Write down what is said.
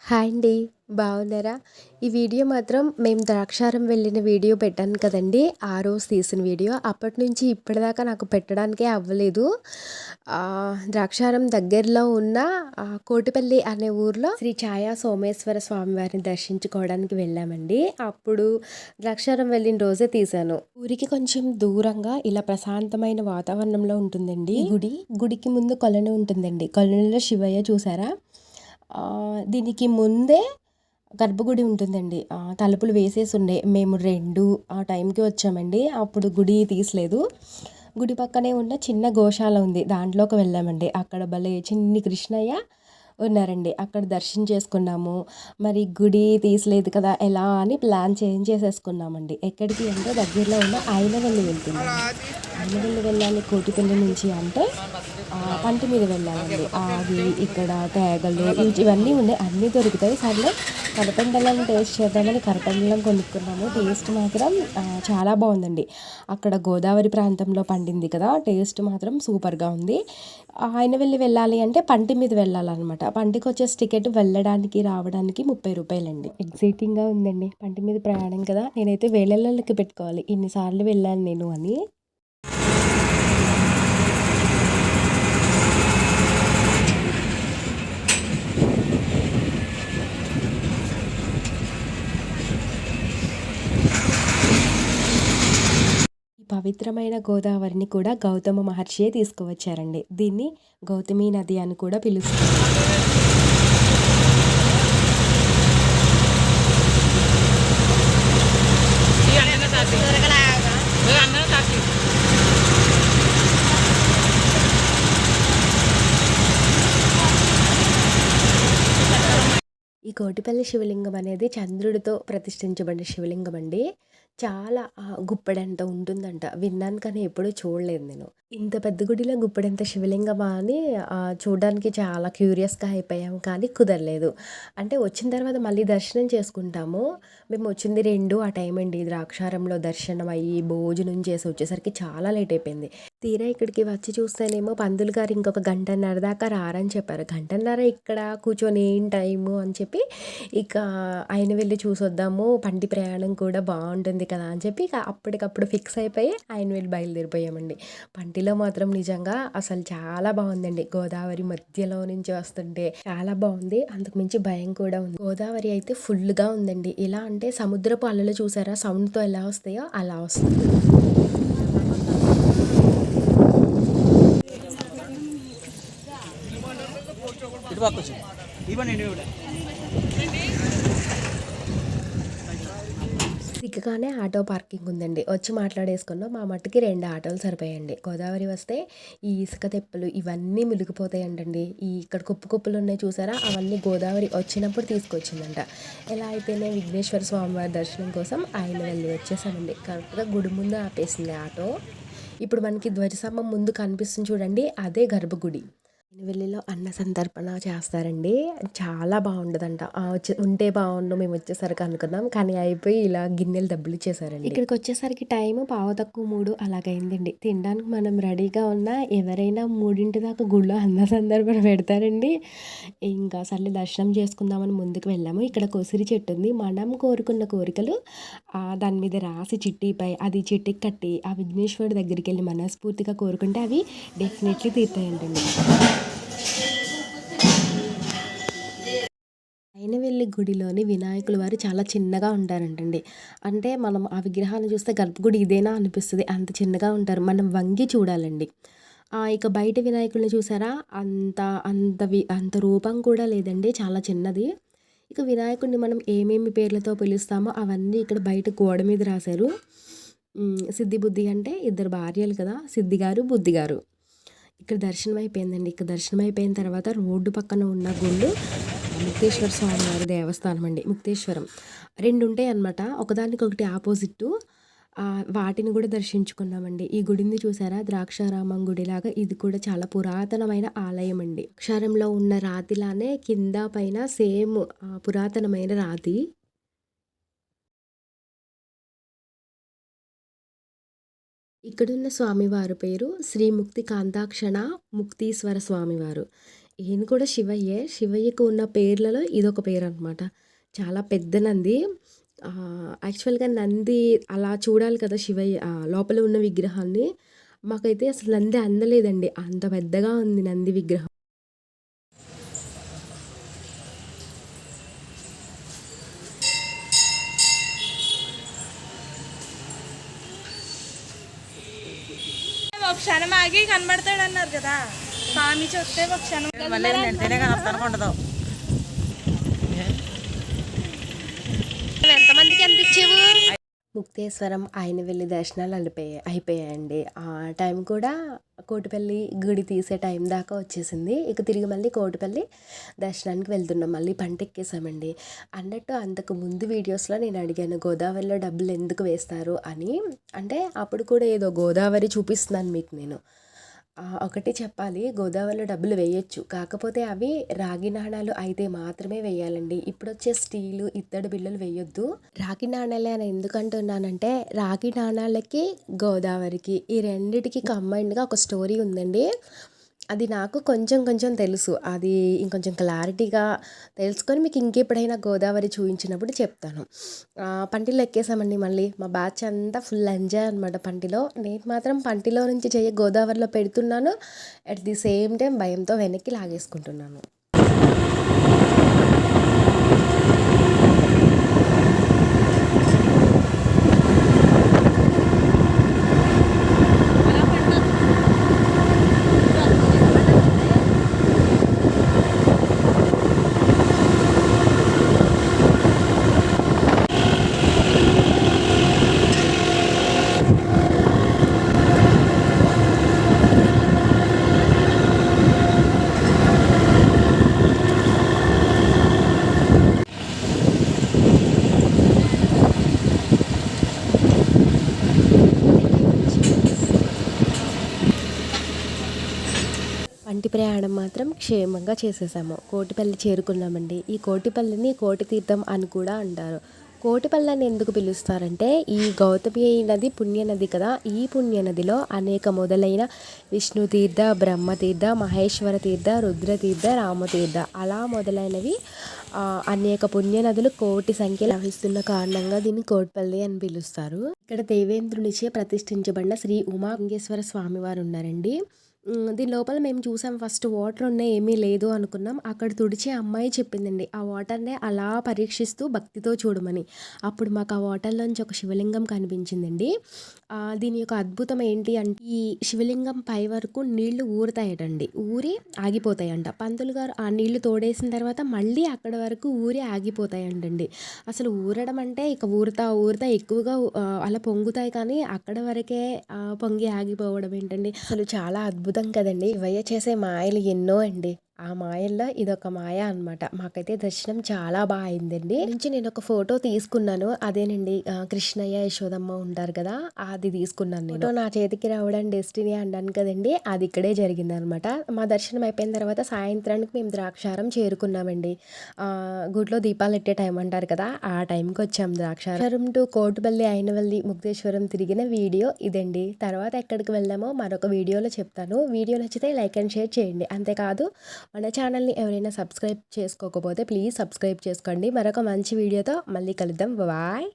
Hi అండి. బాగున్నారా? ఈ వీడియో మాత్రం మేము ద్రాక్షారం వెళ్ళిన వీడియో పెట్టాను కదండీ! ఆ రోజు తీసిన వీడియో. అప్పటినుంచి ఇప్పటిదాకా నాకు పెట్టడానికే అవ్వలేదు. ద్రాక్షారం దగ్గరలో ఉన్న కోటిపల్లి అనే ఊర్లో శ్రీ ఛాయా సోమేశ్వర స్వామివారిని దర్శించుకోవడానికి వెళ్ళామండి. అప్పుడు ద్రాక్షారం వెళ్ళిన రోజే తీశాను. ఊరికి కొంచెం దూరంగా ఇలా ప్రశాంతమైన వాతావరణంలో ఉంటుందండి ఈ గుడి. గుడికి ముందు కొలను ఉంటుందండి. కొలనులో శివయ్య చూసారా? దీనికి ముందే గర్భగుడి ఉంటుందండి. తలుపులు వేసేసి ఉండే. మేము 2 ఆ టైంకి వచ్చామండి. అప్పుడు గుడి తీసలేదు. గుడి పక్కనే ఉన్న చిన్న గోశాల ఉంది. దాంట్లోకి వెళ్ళామండి. అక్కడ భలే చిన్ని కృష్ణయ్య ఉన్నారండి. అక్కడ దర్శనం చేసుకున్నాము. మరి గుడి తీసలేదు కదా ఎలా అని ప్లాన్ చేంజ్ చేసేసుకున్నామండి. ఎక్కడికి అంటే దగ్గరలో ఉన్న ఐనవల్లి వెళ్తున్నాము. ఐనవల్లి వెళ్ళాలి కోటిపల్లి నుంచి అంటే పంటి మీద వెళ్ళాలండి. ఆగి ఇక్కడ తేగలు ఇవన్నీ ఉన్నాయి. అన్నీ దొరుకుతాయి. సర్లే కరపండలం టేస్ట్ చేద్దామని కరపండలం కొనుక్కున్నాము. టేస్ట్ మాత్రం చాలా బాగుందండి. అక్కడ గోదావరి ప్రాంతంలో పండింది కదా, టేస్ట్ మాత్రం సూపర్గా ఉంది. ఐనవల్లి వెళ్ళాలి అంటే పంటి మీద వెళ్ళాలన్నమాట. పంటికి వచ్చేసి టికెట్ వెళ్ళడానికి రావడానికి 30 రూపాయలండి. ఎగ్జైటింగ్గా ఉందండి. పంటి మీద ప్రయాణం కదా, నేనైతే వేలలకి పెట్టుకోవాలి ఇన్నిసార్లు వెళ్ళాను నేను అని. పవిత్రమైన గోదావరిని కూడా గౌతమ మహర్షియే తీసుకువచ్చారండి. దీన్ని గౌతమి నది అని కూడా పిలుస్తారు. ఈ కోటిపల్లి శివలింగం అనేది చంద్రుడితో ప్రతిష్ఠించబడిన శివలింగం అండి. చాలా గుప్పెడంత ఉంటుందంట. విన్నాను కానీ ఎప్పుడూ చూడలేదు నేను. ఇంత పెద్ద గుడిలో గుప్పెడంత శివలింగమా అని చూడడానికి చాలా క్యూరియస్‌గా అయిపోయాం. కానీ కుదరలేదు. అంటే వచ్చిన తర్వాత మళ్ళీ దర్శనం చేసుకుంటాము. మేము వచ్చింది 2 ఆ టైం అండి. ద్రాక్షారంలో దర్శనం అయ్యి, భోజనం చేసి వచ్చేసరికి చాలా లేట్ అయిపోయింది. తీరా ఇక్కడికి వచ్చి చూస్తేనేమో పంతులు గారు ఇంకొక గంటన్నర దాకా రారని చెప్పారు. గంటన్నర ఇక్కడ కూర్చొని ఏం టైము అని చెప్పి ఇక ఆయన వెళ్ళి చూసొద్దాము. పంటి ప్రయాణం కూడా బాగుంటుంది కదా అని చెప్పి ఇక అప్పటికప్పుడు ఫిక్స్ అయిపోయి ఆయన వెళ్ళి బయలుదేరిపోయామండి. పంటిలో మాత్రం నిజంగా అసలు చాలా బాగుందండి. గోదావరి మధ్యలో నుంచి వస్తుంటే చాలా బాగుంది. అంతకు మించి భయం కూడా ఉంది. గోదావరి అయితే ఫుల్గా ఉందండి. ఎలా అంటే సముద్రపు అలలు చూసారా సౌండ్తో ఎలా వస్తాయో అలా వస్తుంది. దిగ్గగానే ఆటో పార్కింగ్ ఉందండి. వచ్చి మాట్లాడేసుకున్నాం. మా మట్టుకి 2 ఆటోలు సరిపోయాయండి. గోదావరి వస్తే ఈ ఇసుక తెప్పలు ఇవన్నీ మునిగిపోతాయంటండి. ఇక్కడ కుప్పు కుప్పలు ఉన్నాయి చూసారా, అవన్నీ గోదావరి వచ్చినప్పుడు తీసుకొచ్చిందంట. ఎలా అయితేనే విఘ్నేశ్వర స్వామివారి దర్శనం కోసం ఆయన వెళ్ళి వచ్చేసామండి. కరెక్ట్గా గుడి ముందు ఆపేసింది ఆటో. ఇప్పుడు మనకి ధ్వజస్తంభం ముందు కనిపిస్తుంది చూడండి, అదే గర్భగుడి. వెల్లిలో అన్న సంతర్పణ చేస్తారండి. చాలా బాగుండదంట. ఉంటే బాగుండు మేము వచ్చేసరికి అనుకున్నాం. కానీ అయిపోయి ఇలా గిన్నెలు దబ్బులిచ్చేసారండి. ఇక్కడికి వచ్చేసరికి టైము 2:15 అలాగైందండి. తినడానికి మనం రెడీగా ఉన్నా ఎవరైనా 3 దాకా గుళ్ళో అన్న సంతర్పణ పెడతారండి. ఇంకా సర్లే దర్శనం చేసుకుందామని ముందుకు వెళ్ళాము. ఇక్కడ కొసిరి చెట్టు ఉంది. మనం కోరుకున్న కోరికలు దాని మీద రాసి చిట్టిపై అది చిట్టికి కట్టి ఆ విఘ్నేశ్వరుడి దగ్గరికి వెళ్ళి మనస్ఫూర్తిగా కోరుకుంటే అవి డెఫినెట్లీ తీరుతాయంటండి. అయినవెల్లి గుడిలోని వినాయకుల వారు చాలా చిన్నగా ఉంటారంటండి. అంటే మనం ఆ విగ్రహాన్ని చూస్తే గర్భగుడి ఇదేనా అనిపిస్తుంది. అంత చిన్నగా ఉంటారు. మనం వంగి చూడాలండి. ఇక బయట వినాయకుడిని చూసారా, అంత అంత రూపం కూడా లేదండి. చాలా చిన్నది. ఇక వినాయకుడిని మనం ఏమేమి పేర్లతో పిలుస్తామో అవన్నీ ఇక్కడ బయట గోడ మీద రాశారు. సిద్ధి బుద్ధి అంటే 2 భార్యలు కదా, సిద్ధి గారు బుద్ధి గారు. ఇక్కడ దర్శనం అయిపోయిందండి. ఇక్కడ దర్శనం అయిపోయిన తర్వాత రోడ్డు పక్కన ఉన్న గుళ్ళు ముక్తేశ్వర స్వామివారి దేవస్థానం అండి. ముక్తేశ్వరం 2 ఉంటాయి అన్నమాట. ఒకదానికొకటి ఆపోజిట్టు. వాటిని కూడా దర్శించుకున్నామండి. ఈ గుడిని చూసారా, ద్రాక్షారామం గుడిలాగా ఇది కూడా చాలా పురాతనమైన ఆలయం అండి. అక్షరంలో ఉన్న రాతిలానే కింద పైన సేమ్ పురాతనమైన రాతి. ఇక్కడున్న స్వామివారి పేరు శ్రీ ముక్తి కాంతాక్షణ ముక్తీశ్వర స్వామివారు. ఈయన కూడా శివయ్యే. శివయ్యకు ఉన్న పేర్లలో ఇదొక పేరనమాట. చాలా పెద్ద నంది. యాక్చువల్‌గా నంది అలా చూడాలి కదా! లోపల ఉన్న విగ్రహాన్ని. మాకైతే అసలు నంది అందలేదండి. అంత పెద్దగా ఉంది నంది విగ్రహం. ఒక క్షణం ఆగి కనబడతాడు అన్నారు కదా, స్వామి చూస్తే ఒక క్షణం ఎంతమందికి ఎంత ఇచ్చేవు? ముక్తేశ్వరం ఆయన వెళ్ళి దర్శనాలు అయిపోయాయండి. ఆ టైం కూడా కోటిపల్లి గుడి తీసే టైం దాకా వచ్చేసింది. ఇక తిరిగి మళ్ళీ కోటిపల్లి దర్శనానికి వెళ్తున్నాం. మళ్ళీ పంటెక్కేసామండి. అన్నట్టు అంతకు ముందు వీడియోస్లో నేను అడిగాను గోదావరిలో డబ్బులు ఎందుకు వేస్తారు అని. అంటే అప్పుడు కూడా ఏదో గోదావరి చూపిస్తున్నాను మీకు నేను. ఒకటి చెప్పాలి, గోదావరిలో డబ్బులు వేయొచ్చు. కాకపోతే అవి రాగి నాణాలు అయితే మాత్రమే వేయాలండి. ఇప్పుడొచ్చే స్టీలు, ఇత్తడి బిళ్ళలు వేయొద్దు. రాగి నాణాలే అని ఎందుకు అంటున్నానంటే, రాగి నాణాలకి, గోదావరికి ఈ రెండిటికి కంబైన్డ్‌గా ఒక స్టోరీ ఉందండి. అది నాకు కొంచెం కొంచెం తెలుసు. అది ఇంకొంచెం క్లారిటీగా తెలుసుకొని మీకు ఇంకెప్పుడైనా గోదావరి చూయించినప్పుడు చెప్తాను. పంటిలో ఎక్కేసామండి మళ్ళీ. మా బ్యాచ్ అంతా ఫుల్ ఎంజాయ్ అనమాట పంటిలో. నేను మాత్రం పంటిలో నుంచి చెయ్యి గోదావరిలో పెడుతున్నాను. అట్ ది సేమ్ టైం భయంతో వెనక్కి లాగేసుకుంటున్నాను. పంటి ప్రయాణం మాత్రం క్షేమంగా చేసేసాము. కోటిపల్లి చేరుకున్నామండి. ఈ కోటిపల్లిని కోటి తీర్థం అని కూడా అంటారు. కోటిపల్లి అని ఎందుకు పిలుస్తారంటే, ఈ గౌతమి నది పుణ్యనది కదా! ఈ పుణ్యనదిలో అనేక మొదలైన విష్ణుతీర్థ, బ్రహ్మతీర్థ, మహేశ్వర తీర్థ, రుద్రతీర్థ, రామతీర్థ అలా మొదలైనవి అనేక పుణ్యనదులు కోటి సంఖ్యలో ప్రవహిస్తున్న కారణంగా దీన్ని కోటిపల్లి అని పిలుస్తారు. ఇక్కడ దేవేంద్రునిచే ప్రతిష్ఠించబడిన శ్రీ ఉమాలింగేశ్వర స్వామివారు ఉన్నారండి. దీని లోపల మేము చూసాం. ఫస్ట్ వాటర్ ఉన్నాయి, ఏమీ లేదు అనుకున్నాం. అక్కడ తుడిచే అమ్మాయి చెప్పిందండి ఆ వాటర్‌ని అలా పరీక్షిస్తూ భక్తితో చూడమని. అప్పుడు మాకు ఆ వాటర్‌లోంచి ఒక శివలింగం కనిపించిందండి. దీని యొక్క అద్భుతం ఏంటి అంటే, ఈ శివలింగం పై వరకు నీళ్లు ఊరుతాయటండి. ఊరి ఆగిపోతాయంట. పంతులు గారు ఆ నీళ్లు తోడేసిన తర్వాత మళ్ళీ అక్కడ వరకు ఊరి ఆగిపోతాయంటండి. అసలు ఊరడం అంటే ఇక ఊరుతా ఊరుతా ఎక్కువగా అలా పొంగుతాయి, కానీ అక్కడ వరకే పొంగి ఆగిపోవడం ఏంటండి. అసలు చాలా అద్భుతం కదండి. శివయ్య చేసే మాయలు ఎన్నో అండి. ఆ మాయల్లో ఇదొక మాయ అనమాట. మాకైతే దర్శనం చాలా బాగా అయిందండి. నుంచి నేను ఒక ఫోటో తీసుకున్నాను. అదేనండి కృష్ణయ్య, యశోదమ్మ ఉంటారు కదా, అది తీసుకున్నాను నేను. నా చేతికి రావడం డెస్టినీ అన్నాను కదండి, అది ఇక్కడే జరిగిందనమాట. మా దర్శనం అయిపోయిన తర్వాత సాయంత్రానికి మేము ద్రాక్షారం చేరుకున్నామండి. గుడిలో దీపాలు ఎట్టే టైం అంటారు కదా, ఆ టైంకి వచ్చాం. ద్రాక్షారం టు కోటిపల్లి, అయినవల్లి, ముక్తేశ్వరం తిరిగిన వీడియో ఇదండి. తర్వాత ఎక్కడికి వెళ్ళామో మరొక వీడియోలో చెప్తాను. వీడియో నచ్చితే లైక్ అండ్ షేర్ చేయండి. అంతేకాదు మన ఛానల్ని ఎవరైనా సబ్స్క్రైబ్ చేసుకోకపోతే ప్లీజ్ సబ్స్క్రైబ్ చేసుకోండి. మరొక మంచి వీడియోతో మళ్ళీ కలుద్దాం. బాయ్.